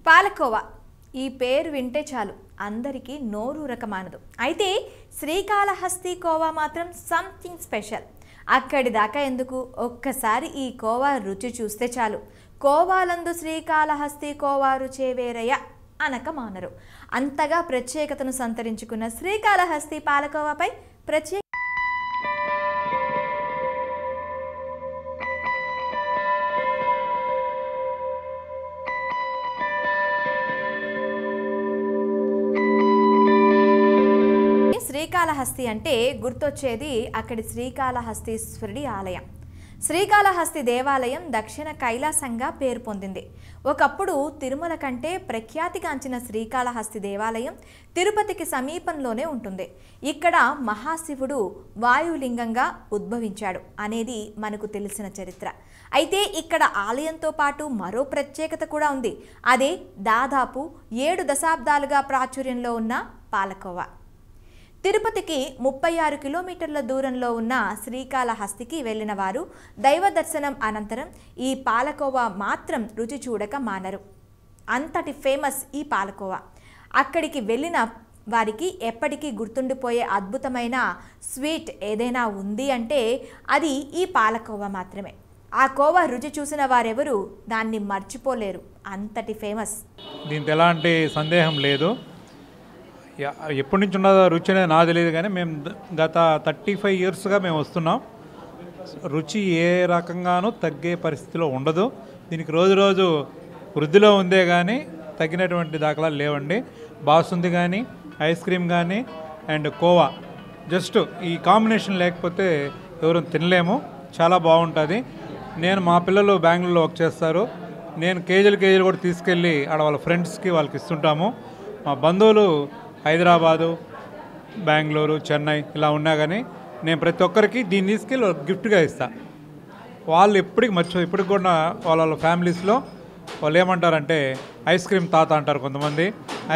పాలకోవా ఈ పేరు వింటే చాలు అందరికీ నోరూరకమానదు. అయితే శ్రీకాళహస్తి కోవా మాత్రం సంథింగ్ స్పెషల్. అక్కడి దాకా ఎందుకు, ఒక్కసారి ఈ కోవా రుచి చూస్తే చాలు. కోవాలందు శ్రీకాళహస్తి కోవా రుచే వేరయ్య అనక మానరు. అంతగా ప్రత్యేకతను సంతరించుకున్న శ్రీకాళహస్తి పాలకోవాపై ప్రత్యేక శ్రీకాళహస్తి అంటే గుర్తొచ్చేది అక్కడి శ్రీకాళహస్తీశ్వరుడి ఆలయం. శ్రీకాళహస్తి దేవాలయం దక్షిణ కైలాసంగా పేరు పొందింది. ఒకప్పుడు తిరుమల కంటే ప్రఖ్యాతిగాంచిన శ్రీకాళహస్తి దేవాలయం తిరుపతికి సమీపంలోనే ఉంటుంది. ఇక్కడ మహాశివుడు వాయులింగంగా ఉద్భవించాడు అనేది మనకు తెలిసిన చరిత్ర. అయితే ఇక్కడ ఆలయంతో పాటు మరో ప్రత్యేకత కూడా ఉంది. అదే దాదాపు 7 దశాబ్దాలుగా ప్రాచుర్యంలో ఉన్న పాలకోవా. తిరుపతికి 36 కిలోమీటర్ల దూరంలో ఉన్న శ్రీకాళహస్తికి వెళ్ళిన వారు దైవ దర్శనం అనంతరం ఈ పాలకోవా మాత్రం రుచి చూడక మానరు. అంతటి ఫేమస్ ఈ పాలకోవా. అక్కడికి వెళ్ళిన వారికి ఎప్పటికీ గుర్తుండిపోయే అద్భుతమైన స్వీట్ ఏదైనా ఉంది అంటే అది ఈ పాలకోవా మాత్రమే. ఆ కోవా రుచి చూసిన వారెవరూ దాన్ని మర్చిపోలేరు. అంతటి ఫేమస్. దీంట్లో ఎలాంటి సందేహం లేదు. ఎప్పటి నుంచి ఉన్నదో రుచి అనేది నాకు తెలియదు, కానీ మేము గత 35 ఇయర్స్గా మేము వస్తున్నాం. రుచి ఏ రకంగానూ తగ్గే పరిస్థితిలో ఉండదు. దీనికి రోజు వృద్ధిలో ఉందే కానీ తగ్గినటువంటి దాఖలాలు లేవండి. బాసుంది కానీ, ఐస్ క్రీమ్ కానీ అండ్ కోవా, జస్ట్ ఈ కాంబినేషన్ లేకపోతే ఎవరు తినలేము. చాలా బాగుంటుంది. మా పిల్లలు బెంగళూరులో వర్క్ చేస్తారు. నేను కేజీలు కూడా తీసుకెళ్ళి ఆడ వాళ్ళ ఫ్రెండ్స్కి వాళ్ళకి ఇస్తుంటాము. మా బంధువులు హైదరాబాదు, బెంగళూరు, చెన్నై ఇలా ఉన్నా కానీ నేను ప్రతి ఒక్కరికి దీన్ని తీసుకెళ్ళి గిఫ్ట్గా ఇస్తాను. వాళ్ళు ఇప్పటికి కూడా వాళ్ళ ఫ్యామిలీస్లో వాళ్ళు ఏమంటారంటే ఐస్ క్రీమ్ తాత అంటారు, కొంతమంది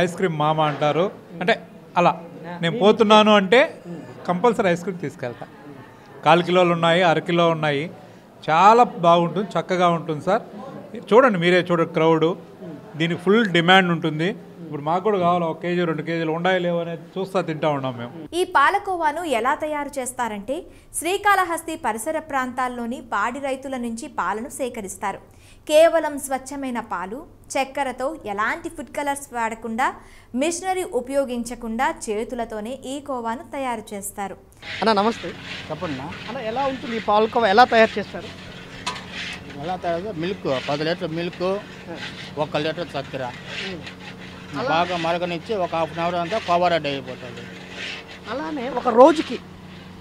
ఐస్ క్రీమ్ మామ అంటారు. అంటే అలా నేను పోతున్నాను అంటే కంపల్సరీ ఐస్ క్రీమ్ తీసుకెళ్తా. 1/4 కిలోలు ఉన్నాయి, 1/2 కిలో ఉన్నాయి. చాలా బాగుంటుంది, చక్కగా ఉంటుంది సార్. చూడండి, మీరే చూడండి క్రౌడు. దీనికి ఫుల్ డిమాండ్ ఉంటుంది. ఇప్పుడు మాకు కూడా కావాలి 1 కేజీ 2 కేజీలు ఉండాయి లేవు అనేది చూస్తా తింటా ఉన్నాం మేము. ఈ పాలకోవాను ఎలా తయారు చేస్తారంటే శ్రీకాళహస్తి పరిసర ప్రాంతాల్లోని పాడి రైతుల నుంచి పాలను సేకరిస్తారు. కేవలం స్వచ్ఛమైన పాలు, చక్కెరతో ఎలాంటి ఫుడ్ కలర్స్ వాడకుండా, మిషనరీ ఉపయోగించకుండా చేతులతోనే ఈ కోవాను తయారు చేస్తారు. అన్న నమస్తే, చెప్పండి అన్న ఎలా ఉంటుంది ఈ పాలకోవా, ఎలా తయారు చేస్తారు? ఎలా తయారు? మిల్క్ 10 లీటర్ మిల్క్, 1 లీటర్ చక్కెర బాగా మరగనిచ్చి ఒక హాఫ్ అన్ అవర్ అంతా కోవా రెడీ అయిపోతుంది. అలానే ఒక రోజుకి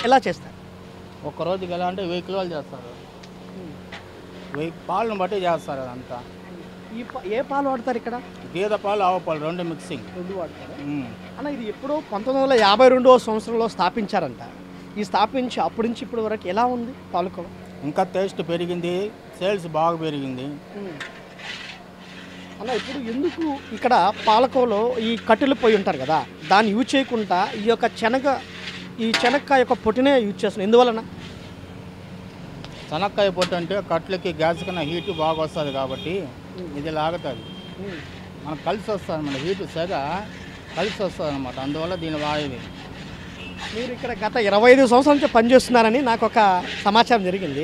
ఎలా చేస్తారు? ఒక రోజుకి ఎలా అంటే 1000 కిలోలు చేస్తారు. 1000 పాలను బట్టి చేస్తారు అదంతా. ఏ పాలు వాడతారు ఇక్కడ? గేదె పాలు, ఆవు పాలు 2 మిక్సింగ్. 2 వాడతారు అన్న. ఇది ఎప్పుడో 1952వ సంవత్సరంలో స్థాపించారంట. ఈ స్థాపించి అప్పటి నుంచి ఇప్పటి వరకు ఎలా ఉంది పాలకోవా? ఇంకా టేస్ట్ పెరిగింది, సేల్స్ బాగా పెరిగింది అలా. ఇప్పుడు ఎందుకు ఇక్కడ పాలకోవలో ఈ కట్టెలు పోయి ఉంటారు కదా, దాన్ని యూజ్ చేయకుండా ఈ యొక్క శనక్కాయ యొక్క పొట్టునే యూజ్ చేస్తున్నాం, ఎందువలన? శనక్కాయ పొట్టు అంటే కట్లకి గ్యాస్ కన్నా హీట్ బాగా వస్తుంది కాబట్టి ఇది లాగుతుంది. మనకు కలిసి వస్తుంది అన్నమాట, హీట్ సెగ కలిసి వస్తుంది అనమాట. అందువల్ల దీని వాడేది. మీరు ఇక్కడ గత 25 సంవత్సరాల నుంచి పనిచేస్తున్నారని నాకు ఒక సమాచారం జరిగింది.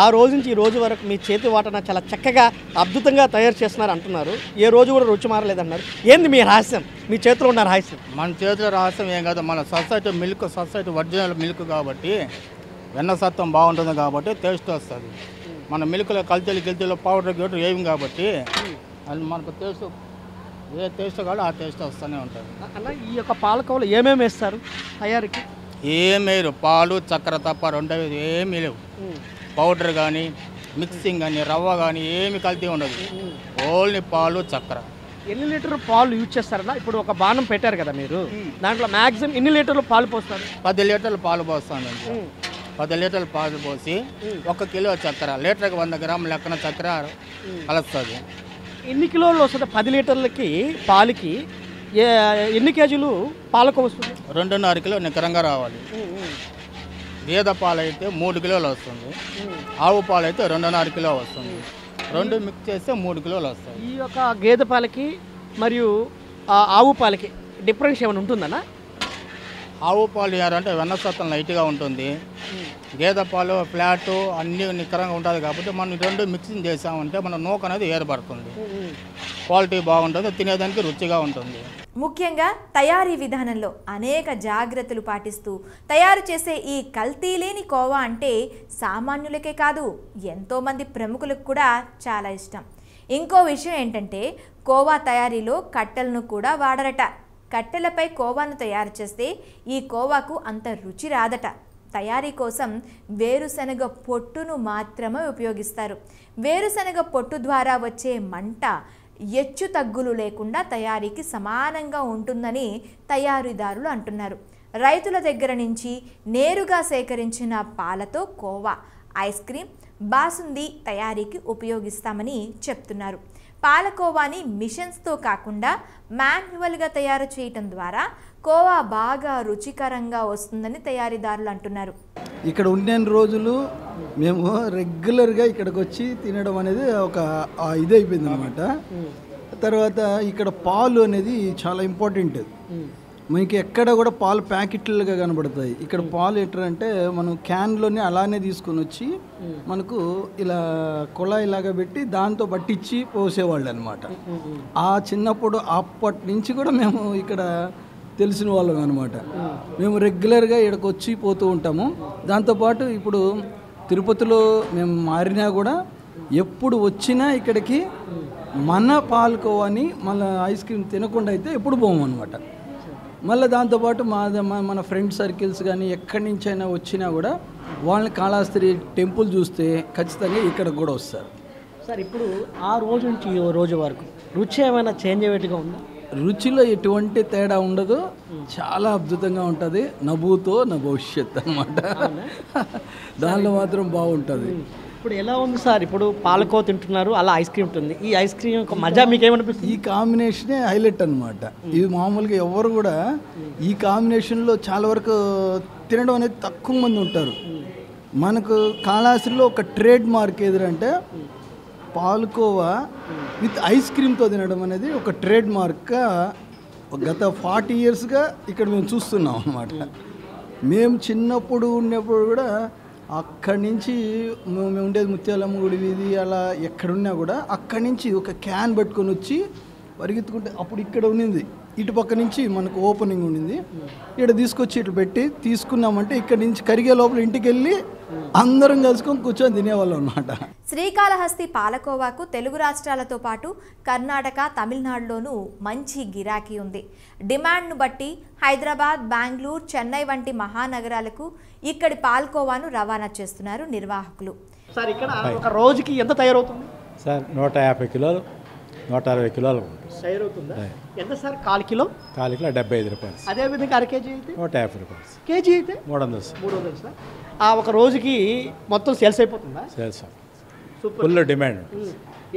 ఆ రోజు నుంచి ఈ రోజు వరకు మీ చేతి వాటన చాలా చక్కగా అద్భుతంగా తయారు చేస్తున్నారు అంటున్నారు. ఏ రోజు కూడా రుచి మారలేదన్నారు. ఏంది మీ రహస్యం, మీ చేతిలో ఉన్న రహస్యం? మన చేతిలో రహస్యం ఏం కాదు, మన society milk, society original milk కాబట్టి వెన్న సత్వం బాగుంటుంది కాబట్టి టేస్ట్ వస్తుంది. మన మిల్క్లో కల్తీలు పౌడర్ గీటర్ ఏమి కాబట్టి అది మనకు టేస్ట్, ఏ టేస్ట్ కాదు ఆ టేస్ట్ వస్తూనే ఉంటుంది. అలా ఈ యొక్క పాలకోవలో ఏమేమి వేస్తారు తయారీకి? ఏమేరు, పాలు చక్కెర తప్ప రెండవ ఏమీ లేవు. పౌడర్ కానీ మిక్సింగ్ కానీ రవ్వ కానీ ఏమి కల్తీ ఉండదు. ఓన్లీ పాలు చక్కెర. ఎన్ని లీటర్లు పాలు యూజ్ చేస్తారన్నా? ఇప్పుడు ఒక బాణం పెట్టారు కదా మీరు, దాంట్లో మ్యాక్సిమం ఎన్ని లీటర్లు పాలు పోస్తారు? 10 లీటర్లు పాలు పోస్తాను. 10 లీటర్లు పాలు పోసి 1 కిలో చక్కెర, లీటర్కి 100 గ్రాముల లెక్కన చక్కెర కలుస్తుంది. ఎన్ని కిలోలు వస్తుంది? 10 లీటర్లకి పాలకి ఎన్ని కేజీలు పాలకు వస్తుంది? 2.5 కిలో నికరంగా రావాలి. గేదె పాలు అయితే 3 కిలోలు వస్తుంది, ఆవు పాలు అయితే 2.5 కిలో వస్తుంది. రెండు మిక్స్ చేస్తే 3 కిలోలు వస్తాయి. ఈ యొక్క గేదె పాలకి మరియు ఆవు పాలకి డిఫరెన్స్ ఏమైనా ఉంటుందన్నా? ఆవు పాలు అంటే వెన్న శాతం లైట్గా ఉంటుంది, గేదె పాలు ఫ్లాట్ అన్నీ నిక్కరంగా ఉంటుంది. కాబట్టి మనం రెండు మిక్సింగ్ చేసామంటే మన నూక అనేది ఏర్పడుతుంది, క్వాలిటీ బాగుంటుంది, తినేదానికి రుచిగా ఉంటుంది. ముఖ్యంగా తయారీ విధానంలో అనేక జాగ్రత్తలు పాటిస్తూ తయారు చేసే ఈ కల్తీ లేని కోవా అంటే సామాన్యులకే కాదు, ఎంతోమంది ప్రముఖులకు కూడా చాలా ఇష్టం. ఇంకో విషయం ఏంటంటే కోవా తయారీలో కట్టెలను కూడా వాడరట. కట్టెలపై కోవాను తయారు చేస్తే ఈ కోవాకు అంత రుచి రాదట. తయారీ కోసం వేరుశనగ పొట్టును మాత్రమే ఉపయోగిస్తారు. వేరుశనగ పొట్టు ద్వారా వచ్చే మంట ఎచ్చు తగ్గులు లేకుండా తయారీకి సమానంగా ఉంటుందని తయారీదారులు అంటున్నారు. రైతుల దగ్గర నుంచి నేరుగా సేకరించిన పాలతో కోవా, ఐస్ క్రీమ్, బాసుంది తయారీకి ఉపయోగిస్తామని చెప్తున్నారు. పాలకోవాని మిషన్స్తో కాకుండా మాన్యువల్గా తయారు చేయటం ద్వారా కోవా బాగా రుచికరంగా వస్తుందని తయారీదారులు అంటున్నారు. ఇక్కడ ఉన్న రోజులు మేము రెగ్యులర్గా ఇక్కడికి వచ్చి తినడం అనేది ఒక ఇది అయిపోయింది అనమాట. తర్వాత ఇక్కడ పాలు అనేది చాలా ఇంపార్టెంట్. మనకి ఎక్కడ కూడా పాలు ప్యాకెట్లుగా కనబడతాయి. ఇక్కడ పాలు ఎట్లంటే మనం క్యాన్లోనే అలానే తీసుకొని వచ్చి మనకు ఇలా కుళాయిలాగా పెట్టి దాంతో పట్టించి పోసేవాళ్ళు అనమాట. ఆ చిన్నప్పుడు అప్పటి నుంచి కూడా మేము ఇక్కడ తెలిసిన వాళ్ళం అనమాట. మేము రెగ్యులర్గా ఇక్కడికి వచ్చి పోతూ ఉంటాము. దాంతోపాటు ఇప్పుడు తిరుపతిలో మేము మారినా కూడా ఎప్పుడు వచ్చినా ఇక్కడికి మన పాల్కోవని మళ్ళీ ఐస్ క్రీమ్ తినకుండా అయితే ఎప్పుడు పోము అనమాట. మళ్ళీ దాంతోపాటు మన ఫ్రెండ్ సర్కిల్స్ కానీ ఎక్కడి నుంచి అయినా వచ్చినా కూడా వాళ్ళని కాళహస్తి టెంపుల్ చూస్తే ఖచ్చితంగా ఇక్కడికి కూడా వస్తారు. సార్ ఇప్పుడు ఆ రోజు నుంచి ఈ రోజు వరకు రుచి ఏమైనా చేంజ్ అయ్యేట్టుగా ఉందా? రుచిలో ఎటువంటి తేడా ఉండదు, చాలా అద్భుతంగా ఉంటుంది. నభూతో నా భవిష్యత్ అనమాట, దానిలో మాత్రం బాగుంటుంది. ఇప్పుడు ఎలా ఉంది సార్? ఇప్పుడు పాలకో తింటున్నారు, అలా ఐస్ క్రీమ్ ఉంటుంది. ఈ ఐస్ క్రీమ్ యొక్క మజా మీకు ఏమనిపిస్తుంది? ఈ కాంబినేషనే హైలైట్ అనమాట. ఇది మామూలుగా ఎవరు కూడా ఈ కాంబినేషన్లో చాలా వరకు తినడం అనేది తక్కువ మంది ఉంటారు. మనకు కాళహస్తిలో ఒక ట్రేడ్ మార్క్ ఏదంటే పాలకోవా విత్ ఐస్ క్రీమ్తో తినడం అనేది ఒక ట్రేడ్ మార్క్గా గత 40 yearsగా ఇక్కడ మేము చూస్తున్నాం అన్నమాట. మేము చిన్నప్పుడు ఉన్నప్పుడు కూడా అక్కడి నుంచి మేము ఉండేది ముత్యాలమ్మ గుడి వీధి, అలా ఎక్కడున్నా కూడా అక్కడి నుంచి ఒక క్యాన్ పెట్టుకొని వచ్చి పరిగెత్తుకుంటే అప్పుడు ఇక్కడ ఉండింది, ఇటు పక్క నుంచి మనకు ఓపెనింగ్ ఉండింది, ఇక్కడ తీసుకొచ్చి ఇట్లా పెట్టి తీసుకున్నామంటే ఇక్కడ నుంచి కరిగే లోపల ఇంటికి వెళ్ళి అందరం కలుసుకొని కూర్చొని తినేవాళ్ళం అన్నమాట. శ్రీకాళహస్తి పాలకోవాకు తెలుగు రాష్ట్రాలతో పాటు కర్ణాటక, తమిళనాడులోనూ మంచి గిరాకీ ఉంది. డిమాండ్ను బట్టి హైదరాబాద్, బెంగళూరు, చెన్నై వంటి మహానగరాలకు ఇక్కడి పాలకోవాను రవాణా చేస్తున్నారు నిర్వాహకులు. సార్ ఇక్కడ ఒక రోజుకి ఎంత తయారవుతుంది సార్? 150 కిలోలు, 160 కిలోలు తయారవుతుందా? ఎంత సార్? 1/4 కిలో? 1/4 కిలో 75 రూపాయలు. అదేవిధంగా అర కేజీ అయితే 150 రూపాయలు. కేజీ అయితే 300 సార్. 300 సార్. ఆ ఒక రోజుకి మొత్తం సేల్స్ అయిపోతుందా? Sales full demand.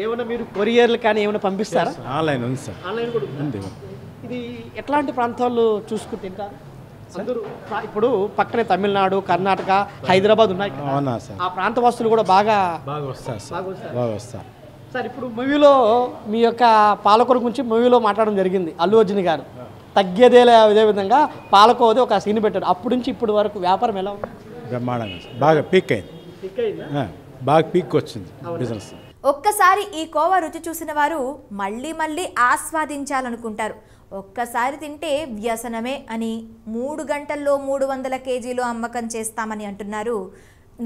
ఏమైనా మీరు కొరియర్లు కానీ ఏమైనా పంపిస్తారా? ఆన్లైన్ ఉంది సార్. ఆన్లైన్ కూడా ఉంది. ఇది ఎట్లాంటి ప్రాంతాల్లో చూసుకుని తింటారు? అందరూ ఇప్పుడు పక్కనే తమిళనాడు, కర్ణాటక, హైదరాబాద్ ఉన్నాయి. అవునా సార్? ఆ ప్రాంత వస్తువులు కూడా బాగా వస్తారు సార్. బాగా వస్తారు సార్. ఇప్పుడు మూవీలో మీ యొక్క పాలకూర గురించి మూవీలో మాట్లాడడం జరిగింది అల్లు అర్జున్ గారు. తగ్గేదేలే అదే విధంగా పాలకోవది ఒక సీన్ పెట్టాడు. అప్పటి నుంచి ఇప్పటి వరకు వ్యాపారం ఎలా ఉంది? బ్రహ్మాండంగా బాగా పీక్ అయింది. బాగా పీక్ వచ్చింది బిజినెస్. ఒక్కసారి ఈ కోవా రుచి చూసిన వారు మళ్ళీ మళ్ళీ ఆస్వాదించాలనుకుంటారు. ఒక్కసారి తింటే వ్యసనమే అని 3 గంటల్లో 300 కేజీలు అమ్మకం చేస్తామని అంటున్నారు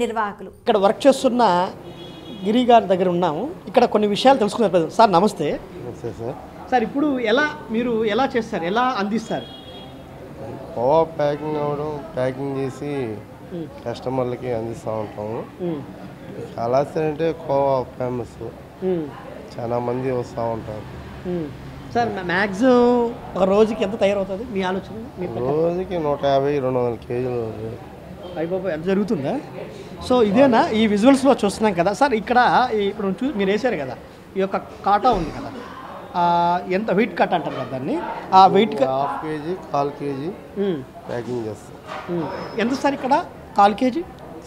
నిర్వాహకులు. ఇక్కడ వర్క్ చేస్తున్న గిరి గారి దగ్గర ఉన్నాము. ఇక్కడ కొన్ని విషయాలు తెలుసుకున్నారు. సార్ నమస్తే. సార్ సార్ ఇప్పుడు మీరు ఎలా చేస్తారు, ఎలా అందిస్తారు? కోవా ప్యాకింగ్ చేసి కస్టమర్లకి అందిస్తూ ఉంటాము. కాళహస్తి అంటే కోవా ఫేమస్, చాలా మంది వస్తూ ఉంటారు. సార్ మ్యాక్సిమం ఒక రోజుకి ఎంత తయారవుతుంది మీ ఆలోచన? రోజుకి 150-200 కేజీలు అయిపోయి ఎంత జరుగుతుందా? సో ఇదేనా ఈ విజువల్స్లో చూస్తున్నాం కదా సార్. ఇక్కడ ఇప్పుడు మీరు వేసారు కదా, ఈ యొక్క కాటా ఉంది కదా, ఎంత వెయిట్ కట్ అంటారు కదా దాన్ని, ఆ వెయిట్ 1/2 కేజీ 1/4 కేజీ ప్యాకింగ్ చేస్తాం. ఎంత సార్ ఇక్కడ? 1/4 కేజీ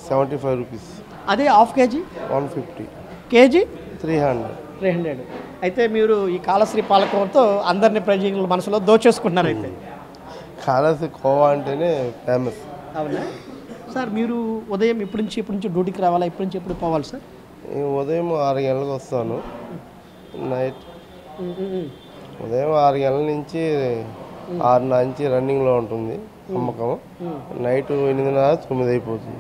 75 రూపీస్. అదే 1/2 కేజీ 150. కేజీ 300. అయితే మీరు ఈ కాళశ్రీ పాలకోవతో అందరినీ ప్రజల మనసులో దోచేసుకుంటున్నారు అయితే. కాళశ్రీ కోవా అంటేనే ఫేమస్. అవునా సార్? మీరు ఉదయం ఇప్పటి నుంచి డ్యూటీకి రావాలా? ఇప్పటి నుంచి ఎప్పుడు పోవాలి సార్? ఉదయం 6 గంటలకు వస్తాను. నైట్ ఉదయం 6 గంటల నుంచి 6 నుంచి రన్నింగ్లో ఉంటుంది అమ్మకం. నైట్ 8:30 9 అయిపోతుంది.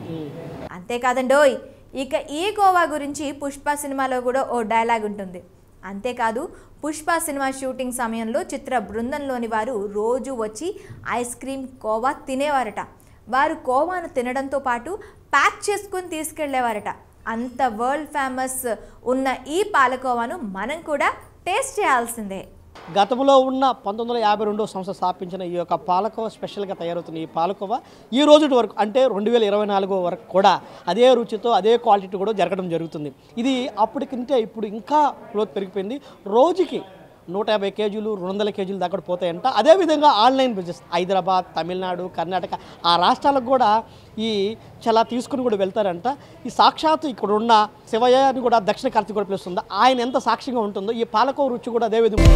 అంతేకాదండోయ్, ఇక ఈ కోవా గురించి పుష్ప సినిమాలో కూడా ఓ డైలాగ్ ఉంటుంది. అంతేకాదు, పుష్ప సినిమా షూటింగ్ సమయంలో చిత్ర బృందంలోని వారు రోజు వచ్చి ఐస్ క్రీమ్ కోవా తినేవారట. వారు కోవాను తినడంతో పాటు ప్యాక్ చేసుకుని తీసుకెళ్లేవారట. అంత వరల్డ్ ఫేమస్ ఉన్న ఈ పాలకోవాను మనం కూడా టేస్ట్ చేయాల్సిందే. గతంలో ఉన్న 1952 సంవత్సరం స్థాపించిన ఈ యొక్క పాలకోవా స్పెషల్గా తయారవుతున్న ఈ పాలకోవా ఈ రోజు వరకు అంటే 2024 వరకు కూడా అదే రుచితో అదే క్వాలిటీ కూడా జరగడం జరుగుతుంది. ఇది అప్పటికంటే ఇప్పుడు ఇంకా గ్రోత్ పెరిగిపోయింది. రోజుకి 150 కేజీలు 200 కేజీలు దాకా పోతాయంట. అదేవిధంగా ఆన్లైన్ బిజినెస్ హైదరాబాద్, తమిళనాడు, కర్ణాటక ఆ రాష్ట్రాలకు కూడా ఈ చాలా తీసుకుని కూడా వెళ్తారంట. ఈ సాక్షాత్తు ఇక్కడ ఉన్న శివయ్య అని కూడా దక్షిణ కార్తీక కూడా పిలుస్తుంది. ఆయన ఎంత సాక్ష్యంగా ఉంటుందో ఈ పాలకోవ రుచి కూడా అదేవిధంగా